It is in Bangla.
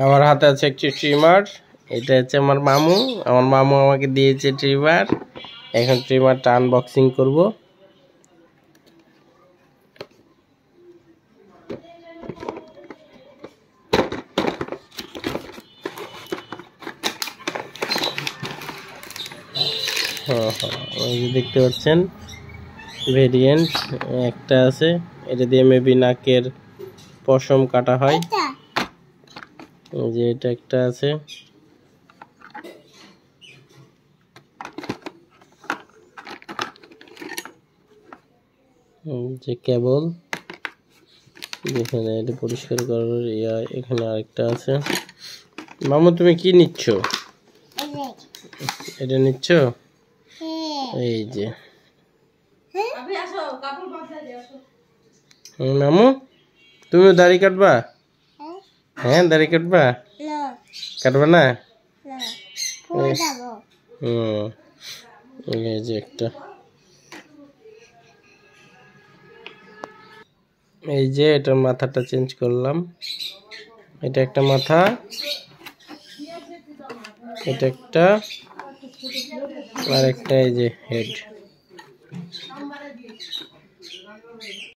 আমার হাতে আছে একটি ট্রিমার। এটা হচ্ছে আমার মামু আমাকে দিয়েছে ট্রিমার। এখন ট্রিমারটা আনবক্সিং করব। এই যে দেখতে পাচ্ছেন ভেরিয়েন্ট একটা আছে, এটা দিয়ে মেবি নাকের পশম কাটা হয়। এই যে এটা একটা আছে, যে কেবল এখানে এটা পরিষ্কার করার এখানে আরেকটা আছে। মামু তুমি কি নিচ্ছ? এটা নিচ্ছ? এই যে মামু তুমি দাড়ি কাটবা? হ্যাঁ দাড়ি কাটবা? কাটবা না? এই যে একটা, এই যে এটার মাথাটা চেঞ্জ করলাম। এটা একটা মাথা, এটা একটা, আর একটা এই যে হেড।